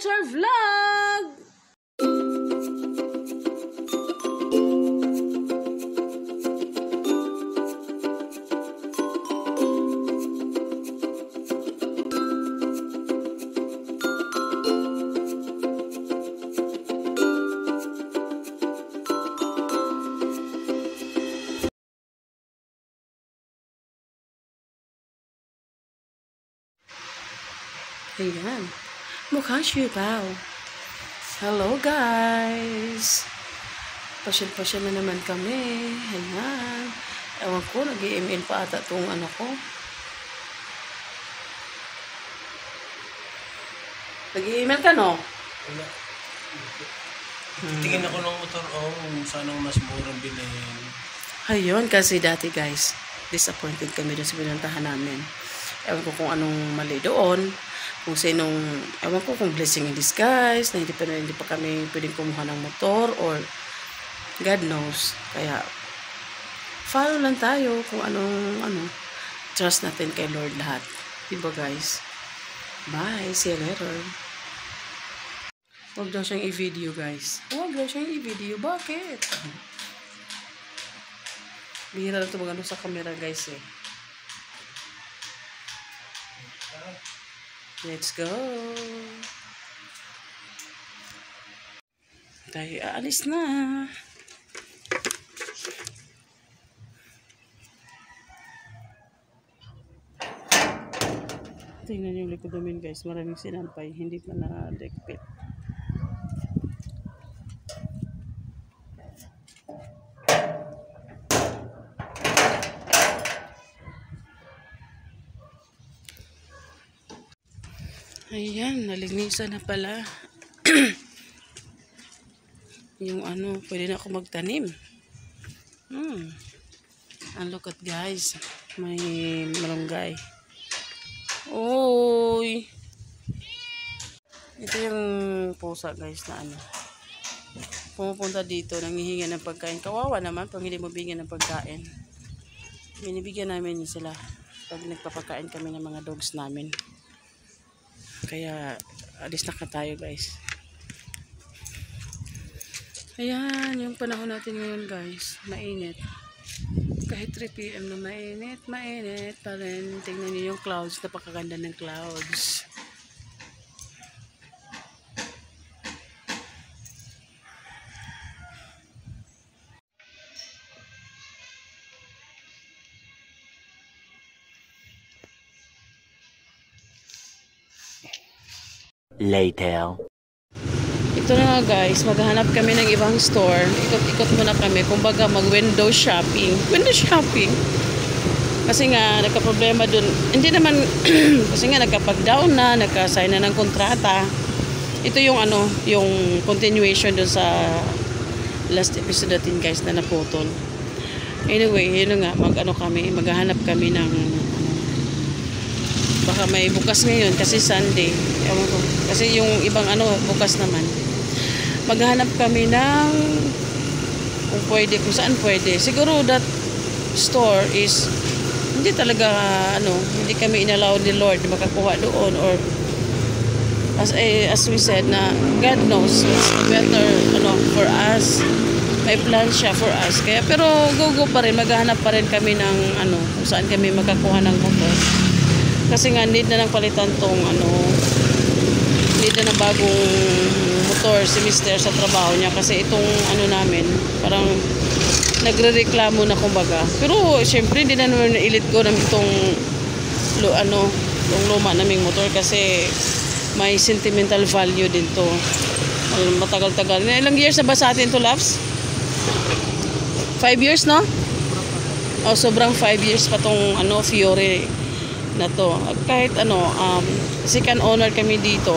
Motor Vlog! Ayan. Mukhang sipaw. Hello guys. Pasyal-pasyal na naman kami. Ayan. Ewan ko, nag-i-email pa ata itong ano ko. Nag-i-email ka, no? Wala. Tingin ako ng motor, sanang mas murang bilhin. Ayun, kasi dati guys, disappointed kami doon sa pinuntahan namin. Ewan ko kung anong mali doon. Kung sinong, ewan ko kung blessing in disguise, na hindi pa kami pwedeng kumuha ng motor, or God knows. Kaya, follow lang tayo kung anong, trust natin kay Lord lahat. Diba guys? Bye, see you later. Huwag daw siyang i-video guys. Huwag daw siyang i-video. Bakit? Bihira na ito magano sa camera guys eh. Let's go. Tayo aalis na. Tingnan yung likod namin guys. Maraming sinampay. Hindi pa na-dekpit. Ayan, nalinisan na pala. Yung pwede na ako magtanim. And look at guys, may malunggay. Oy! Ito yung pusa guys na pumupunta dito, nanghihinga ng pagkain. Kawawa naman pag hindi mo bigyan ng pagkain. Binibigyan namin sila pag nagpapakain kami ng mga dogs namin. Kaya, alis na ka tayo guys. Ayan, yung panahon natin ngayon guys. Mainit. Kahit 3 PM na mainit pa rin. Tingnan niyo yung clouds. Napakaganda ng clouds. Later. Ito na nga guys, maghahanap kami ng ibang store. Ikot-ikot muna kami. Kumbaga mag-window shopping. Window shopping. Kasi nga, nagka-problema dun. Hindi naman, kasi nga nagkapag-down na, nagka-sign na ng kontrata. Ito yung yung continuation dun sa last episode natin guys na naputol. Anyway, yun nga, maghahanap kami ng baka may bukas ngayon kasi Sunday. Ewan ko. Kasi yung ibang bukas naman. Maghanap kami ng kung saan pwede. Siguro that store is hindi talaga hindi kami inallow ni Lord na makakuha doon, or as we said na God knows what's better for us. May plan siya for us. Kaya pero go pa rin, maghahanap pa rin kami ng kung saan kami makakuha ng motor. Kasi nga need na ng palitan tong need na ng bagong motor si Mr. sa trabaho niya, kasi itong namin parang nagrereklamo na kumbaga. Pero syempre hindi na naman ilit ko ng itong luma naming motor kasi may sentimental value din to. Matagal-tagal. Ilang years na ba sa atin to, Laps? 5 years, no? Sobrang 5 years pa tong Fiore na to. Kahit second owner kami dito.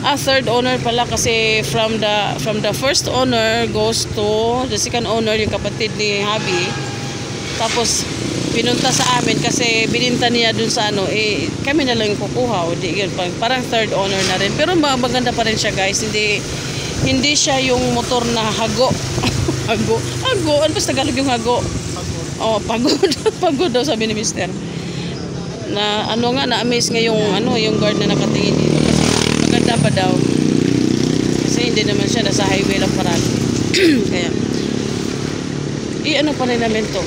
Third owner pala, kasi from the first owner goes to the second owner, yung kapatid ni Habi. Tapos pinunta sa amin kasi bininta niya dun sa kami na lang yung kukuha. Parang third owner na rin. Pero maganda pa rin siya guys. Hindi siya yung motor na hago. Hago. Ano ba sa Tagalog yung hago? Pagod. Pagod daw sabi ni Mister. Na na-amaze nga yung yung guard na nakatingin dito kasi maganda gitna pa daw. Kasi hindi naman siya, nasa highway lang parati. Kaya, ano pa rin namin to.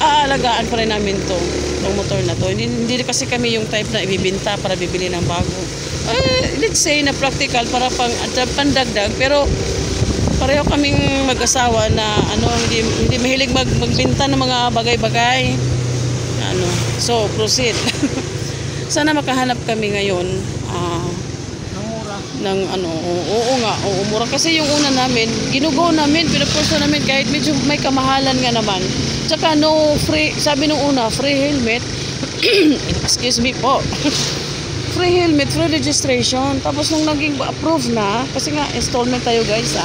Aalagaan pa rin namin to. Itong motor na to. Hindi kasi kami yung type na ibibinta para bibili ng bago. Let's say na practical para pandagdag. Pero, pareho kaming mag-asawa na hindi mahilig magbenta ng mga bagay-bagay. So, proceed. Sana makahanap kami ngayon ng mura kasi yung una namin ginugo namin, pinapurso namin kahit medyo may kamahalan nga naman, tsaka free, sabi nung una free helmet. Excuse me po. Free helmet, free registration, tapos nung naging approve na, kasi nga installment tayo guys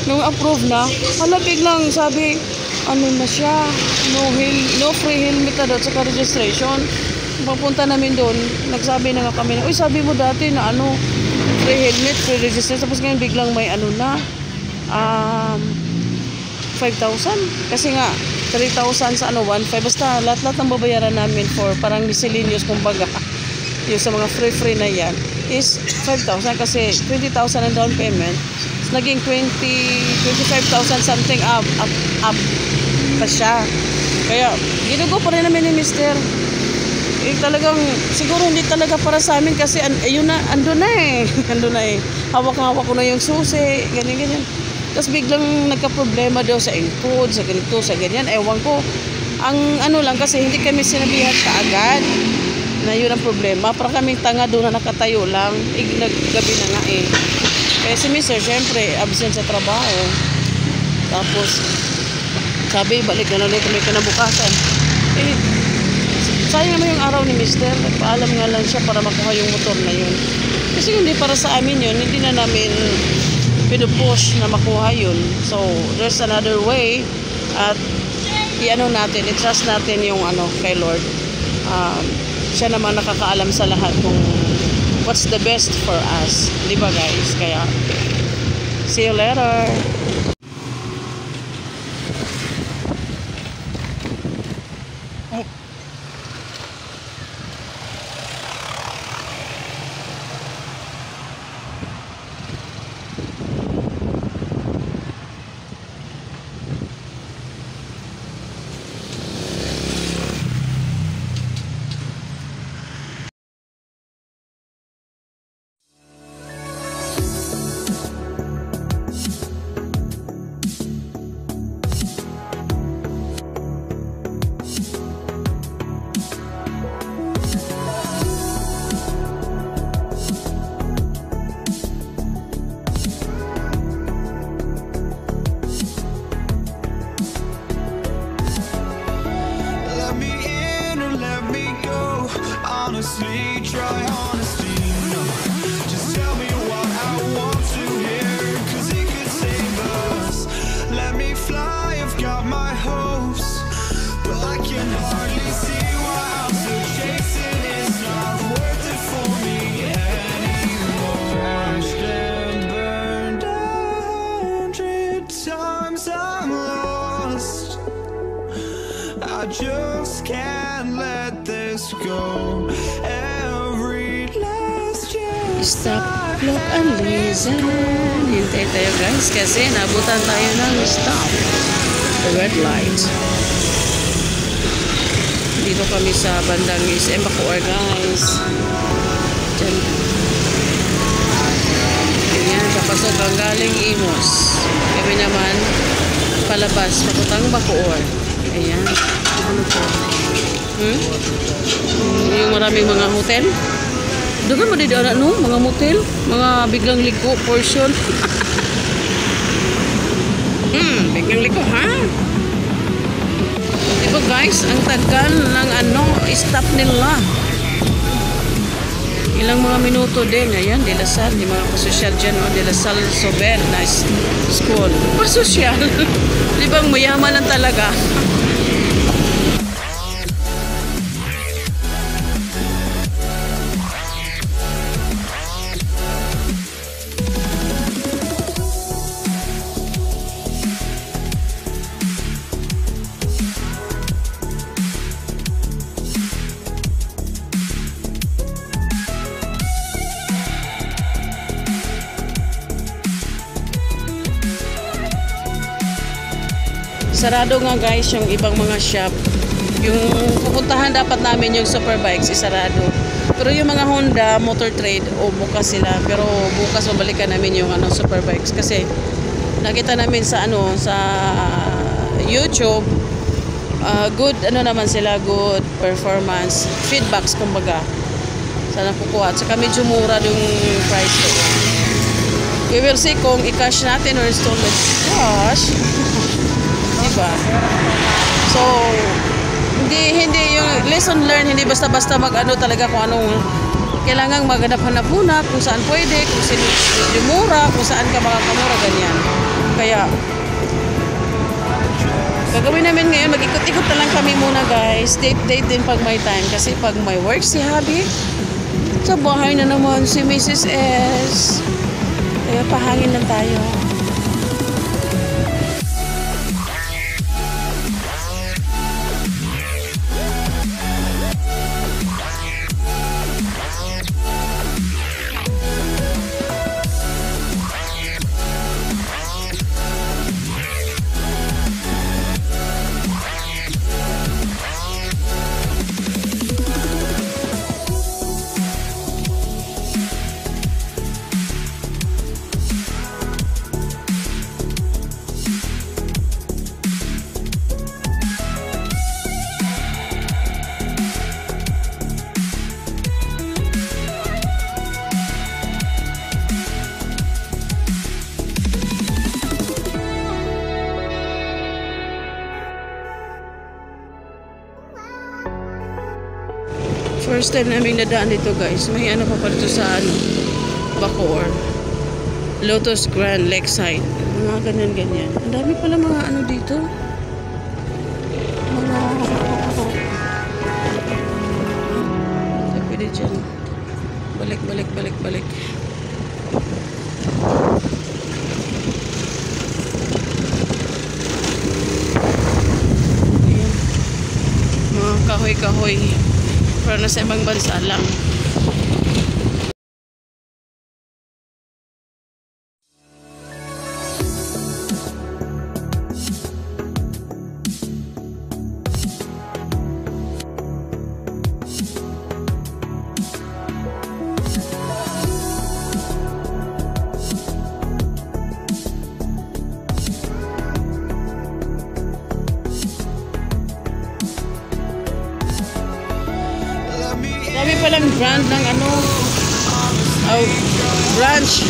nung approve na, biglang sabi na siya, no free helmet na daw tsaka registration. Papunta namin doon, nagsabi na nga kami na, uy, sabi mo dati na free helmet, free registration, tapos ngayon biglang may 5,000. Kasi nga, 3,000 sa 1,500, basta lahat ng babayaran namin for parang miscellaneous, kumbaga, yung sa mga free na yan, is 5,000 kasi 20,000 ang down payment. So, naging 25,000 something up pa siya. Kaya, ginugo pa rin namin ni Mr. Talagang siguro hindi talaga para sa amin kasi ayun na, ando na eh. Hawak-hawak ko na yung susi, ganyan. Tapos biglang nagka-problema daw sa encode, sa ganito, sa ganyan. Ewan ko. Ang lang kasi hindi kami sinabihan kaagad na yun ang problema. Para kaming tanga doon na nakatayo lang. Naggabi na nga eh. Kaya si Mr. syempre absent sa trabaho. Tapos sabi, balik na lang kami kinabukasan. Sayang naman yung araw ni Mr. Nagpaalam nga lang siya para makuha yung motor na yun. Kasi hindi para sa amin yun. Hindi na namin pinupush na makuha yun. So, there's another way. At natin, i-trust natin yung kay Lord. Siya naman nakakaalam sa lahat kung what's the best for us. Di ba guys? Kaya, see you later. Honestly, try honesty. No, just tell me what I want to hear, 'cause it could save us. Let me fly, I've got my hopes, but I can hardly see why I'm still chasing. It's not worth it for me anymore. Crashed and burned 100 times, I'm lost. I just can't let this go. Every last year. Stop, look, and listen. Hintay tayo guys kasi nabutan tayo ng stop. The red light. Dito kami sa bandang SM Bacoor guys. Diyan. Ganyan, kapasok ang galing Imos. Kami naman palabas, papuntang Bacoor. Ayan. Yung maraming mga hotel. Doon mo din mga motel, mga biglang liko portion. Biglang liko ha. Diba guys, ang tagal ng stop nila. Ilang mga minuto din. Ayan, De La Salle, yung mga pasosyal dyan, De La Salle Sober na school. Pasosyal. Diba mayaman lang talaga. Sarado nga guys yung ibang mga shop. Yung pupuntahan dapat namin yung Superbikes isarado. Pero yung mga Honda, Motor Trade, bukas sila. Pero bukas mabalikan namin yung Superbikes kasi nakita namin sa sa YouTube, good naman sila, good performance, feedbacks kumbaga. Sana kukuha. At saka medyo mura yung price ko. We will see kung i-cash natin or installment. Cash. Diba? So, hindi yung lesson learned, hindi basta-basta talaga kung anong kailangang maghanap-hanap muna kung saan pwede, kung sino yung mura, kung saan ka makakamura, ganyan. Kaya, gagawin namin ngayon, mag-ikot-ikot na lang kami muna guys. Date din pag may time. Kasi pag may work si Habi, sa bahay na naman si Mrs. S. Kaya pahangin lang tayo. First time namin nadaan dito guys. May pa pala ito sa Bacoor. Lotus Grand Lakeside. Mga ganyan-ganyan. Ang dami pala mga dito. Mga pwede dyan. Balik. Ayan. Mga kahoy-kahoy. Pero nasa ibang bansa lang. Dami palang brand ng branch.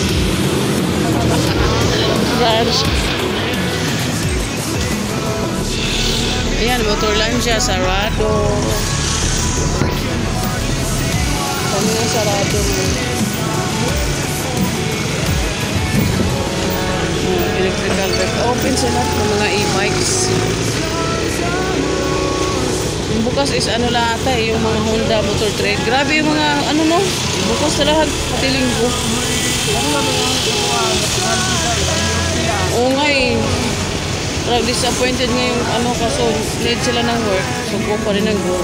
Ayan, Motorlandia, Sarado. Kami nga Sarado mo. Electrical bike. Open sila ng mga e-bikes. Yung bukas is lang ata yung mga Honda Motor Trade. Grabe yung mga bukas na lahat pati linggo. Oo nga disappointed nga yung kaso need sila ng work. So go pa rin ng go.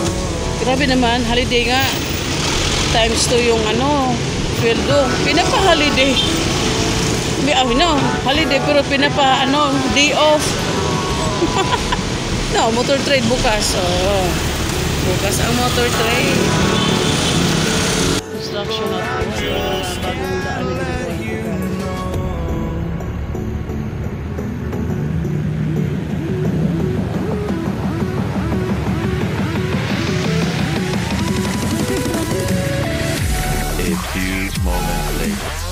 Grabe naman, holiday nga. Times 2 yung sweldo. Pinapa-holiday. Holiday pero day off. No, Motor Trade bukas. Bukas ang Motor Trade. Construction na ito. Bagong daan nila.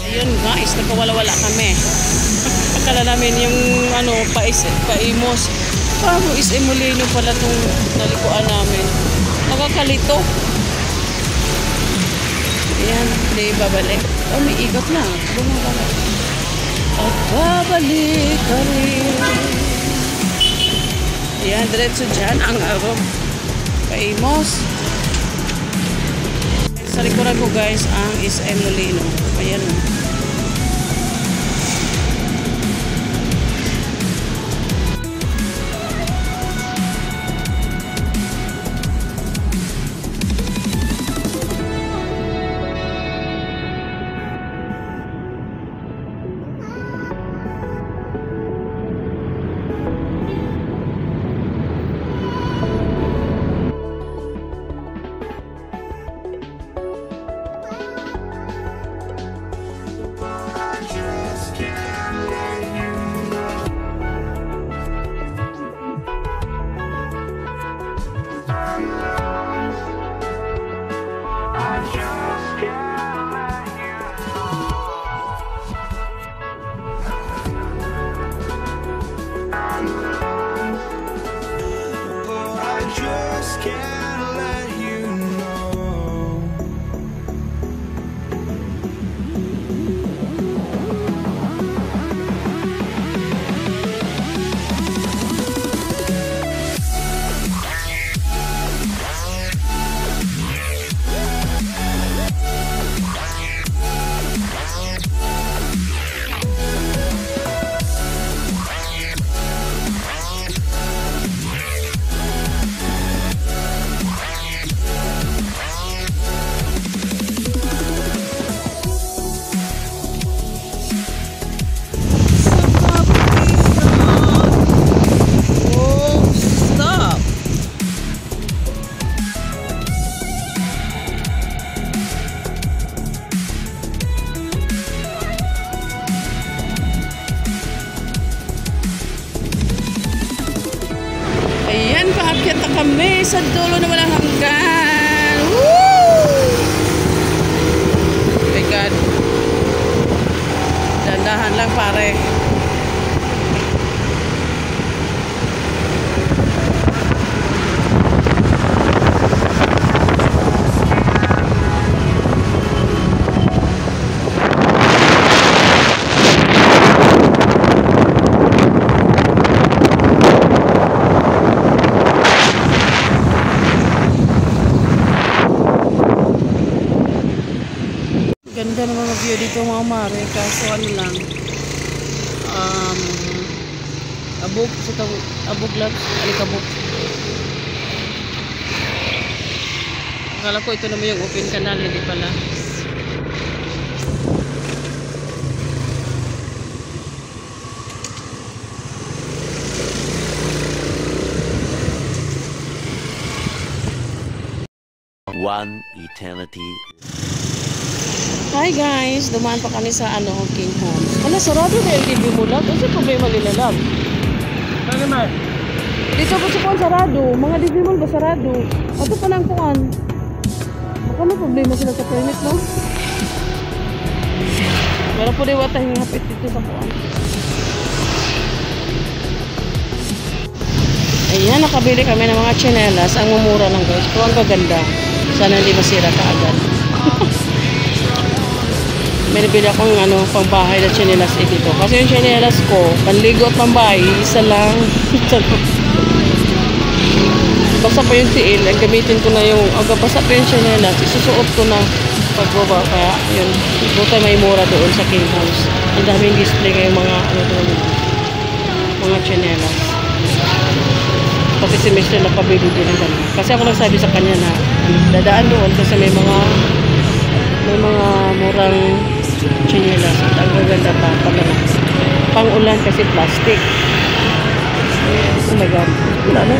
Ayun guys, nagkawala-wala kami. Akala namin yung paimos. Paano Molino pala itong nalikuan namin. Nakakalito. Ayan, hindi babalik. May igot na. Bumabalik. At babalik ka rin. Ayan, diretso dyan ang paimos. Sa likuran ko guys, ang Molino. Ayan. can't let you know. Stop! Ayan, paakyat na kami sa dulo na walang hanggan. Woo! Oh my God. Dandahan lang pare. Ganda ng mga view dito mga mare, kaso ano lang, abog, sa tawag, abog lang, alikabog. Akala ko ito naman yung open canal, hindi pala. One eternity. Hi guys, dumaan pa kami sa King Homes. Wala, sarado na yung TV mo lang. Kasi problema nila lang. Ano naman? Dito po sa kuwan sarado. Mga TV mo ba sarado? Ato pa lang kuwan. Baka may problema sila sa permit, no? Pero po di wata hingapit dito sa kuwan. Ayan, nakabili kami ng mga tsinelas. Ang mumura lang guys. Pero ang gaganda. Sana hindi masira kaagad. May nabili akong pangbahay na tsinelas dito. Kasi yung tsinelas ko, panligo at pambahay, isa lang. Basa pa yung tiil, ang gamitin ko na yung, basa pa yung tsinelas, isusuot ko na pagbaba. Kaya yun, buta may mura doon sa King Homes. Ang daming display ngayong mga, mga tsinelas. Kasi si Mr. napabili din ng ganun. Kasi ako nagsabi sa kanya na, dadaan doon kasi may mga murang tsinelas at ang gaganda pa pala pang-ulan kasi plastic. Oh my God, wala na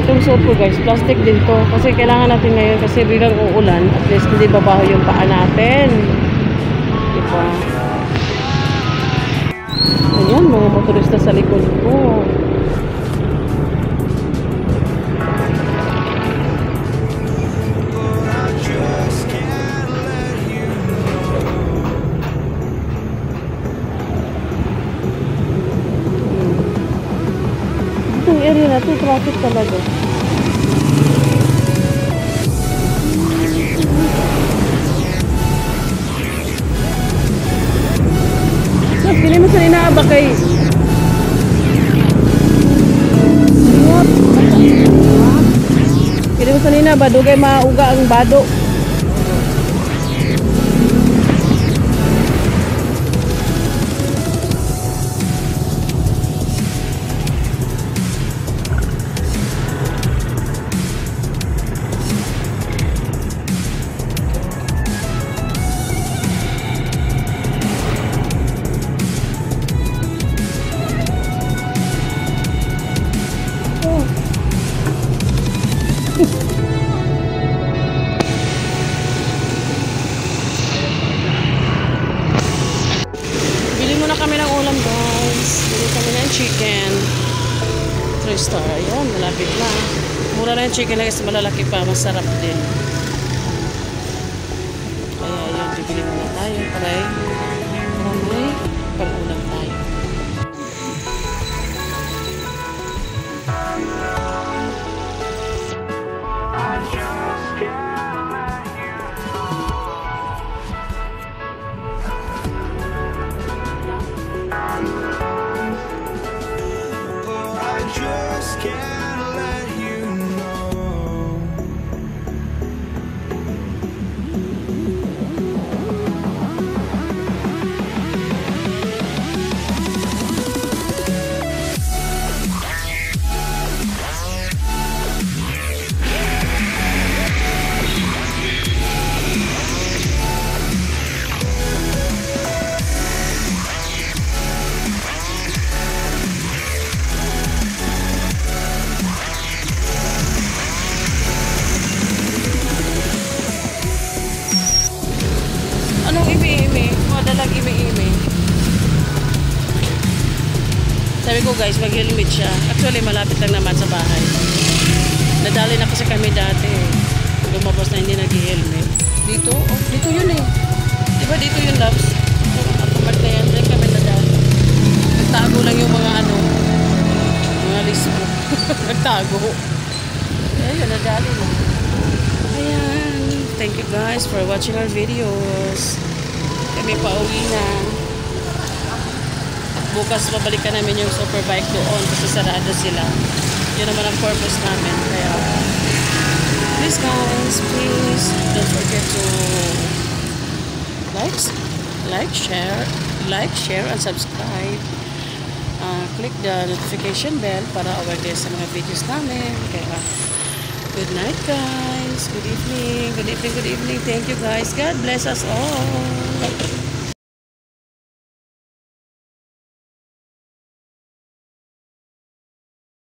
itong suot ko guys, plastic din to kasi kailangan natin ngayon kasi bilang uulan at least hindi babaho yung paa natin, diba? Ayan, mga motorista sa likod ko. Area na to, traffic talaga. So, pili mo sa inaaba kay pili mo sa inaaba, dugay mauga ang bado. Bili muna kami ng ulam guys. Bili kami ng chicken 3 star. Ayan, malapit na. Mura na yung chicken na kasi malalaki pa. Masarap din. Kaya yun, bibili muna tayo para may pag-ulam tayo. can't let you know. Anong imi-imi? Madalang imi-imi. Sabi ko guys, mag-helmet siya. Actually, malapit lang naman sa bahay. Nadali na kasi kami dati. Lumabas na hindi nag-helmet. Dito? Oh, dito yun eh. Diba dito yun, loves? Kapag na yan, dahil kami nadali. Nagtago lang yung mga ano, mga lisbo. Nagtago. Ayun, nadali na. Ayan. Thank you guys for watching our videos. Kami pauwi na. Bukas babalikan namin yung superbike doon kasi sarado sila. Yun naman ang purpose namin. Kaya, please guys, please don't forget to like, share, and subscribe. Click the notification bell para aware kayo sa mga videos namin. Kaya, good night guys. Good evening. Good evening. Good evening. Thank you guys. God bless us all.